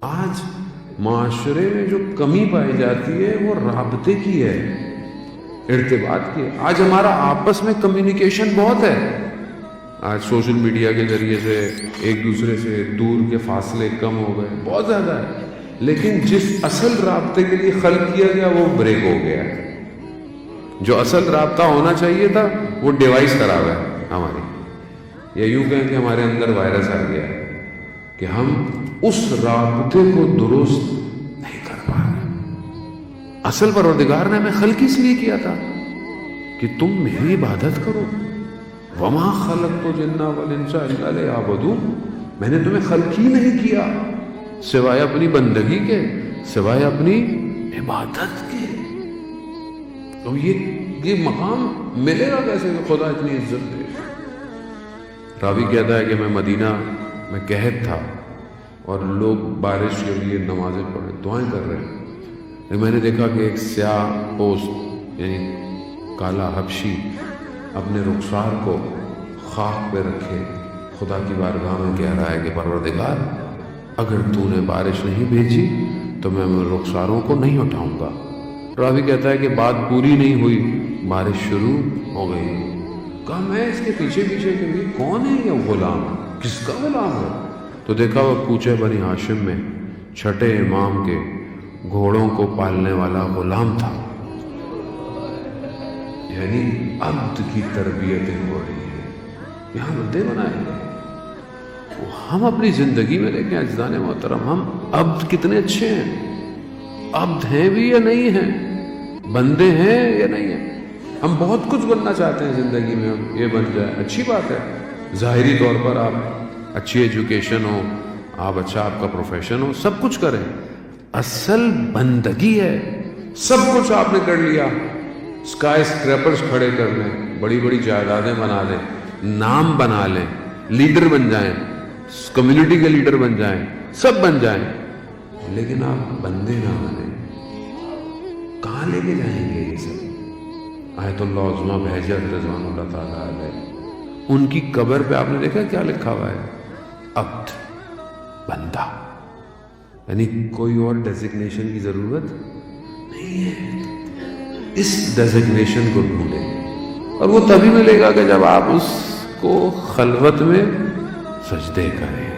آج معاشرے میں جو کمی پائی جاتی ہے وہ رابطے کی ہے، ارتباط کی ہے۔ آج ہمارا آپس میں کمیونیکیشن بہت ہے، آج سوشل میڈیا کے ذریعے سے ایک دوسرے سے دور کے فاصلے کم ہو گئے، بہت زیادہ ہے، لیکن جس اصل رابطے کے لیے خلق کیا گیا وہ بریک ہو گیا ہے۔ جو اصل رابطہ ہونا چاہیے تھا وہ ڈیوائس خراب ہے ہماری، یا یوں کہیں کہ ہمارے اندر وائرس آ گیا ہے کہ ہم اس رابطے کو درست نہیں کر پا رہے۔ اصل پروردگار نے ہمیں خلق اس لیے کیا تھا کہ تم میری عبادت کرو، وما خلقت الجن والانس الا لیعبدون، میں نے تمہیں خلق ہی نہیں کیا سوائے اپنی بندگی کے، سوائے اپنی عبادت کے۔ تو یہ مقام ملے گا کیسے کہ خدا اتنی عزت دے؟ راوی کہتا ہے کہ میں مدینہ میں قحط تھا اور لوگ بارش کے لیے نمازیں پڑھے، دعائیں کر رہے ہیں، میں نے دیکھا کہ ایک سیاہ پوست یعنی کالا حبشی اپنے رخسار کو خاک پہ رکھے خدا کی بارگاہ میں کہہ رہا ہے کہ پروردگار اگر تو نے بارش نہیں بھیجی تو میں رخساروں کو نہیں اٹھاؤں گا۔ راوی کہتا ہے کہ بات پوری نہیں ہوئی، بارش شروع ہو گئی۔ کہا میں اس کے پیچھے پیچھے کہ یہ کون ہے، یہ غلام کس کا غلام ہے؟ تو دیکھا وہ کوچے بنی ہاشم میں چھٹے امام کے گھوڑوں کو پالنے والا غلام تھا، یعنی عبد کی تربیتیں ہو رہی ہے، یہاں بندے بنائے گئے۔ ہم اپنی زندگی میں دیکھیں عزیزان محترم، ہم عبد کتنے اچھے ہیں، عبد ہیں بھی یا نہیں ہیں، بندے ہیں یا نہیں ہیں۔ ہم بہت کچھ بننا چاہتے ہیں زندگی میں، ہم یہ بن جائے، اچھی بات ہے، ظاہری طور پر آپ اچھی ایجوکیشن ہو، آپ اچھا آپ کا پروفیشن ہو، سب کچھ کریں، اصل بندگی ہے۔ سب کچھ آپ نے کر لیا، اسکائی اسکریپرز کھڑے کر لیں، بڑی بڑی جائیدادیں بنا لیں، نام بنا لیں، لیڈر بن جائیں، کمیونٹی کے لیڈر بن جائیں، سب بن جائیں، لیکن آپ بندے نہ بنیں، کہاں لے کے جائیں گے یہ سب؟ آیت اللہ عظمیٰ بہجت رضوان اللہ تعالیٰ علیہ، ان کی قبر پہ آپ نے دیکھا کیا لکھا ہوا ہے؟ عبد، بندہ، یعنی کوئی اور ڈیزگنیشن کی ضرورت نہیں ہے۔ اس ڈیزگنیشن کو ڈھونڈیں، اور وہ تبھی ملے گا کہ جب آپ اس کو خلوت میں سجدے کریں۔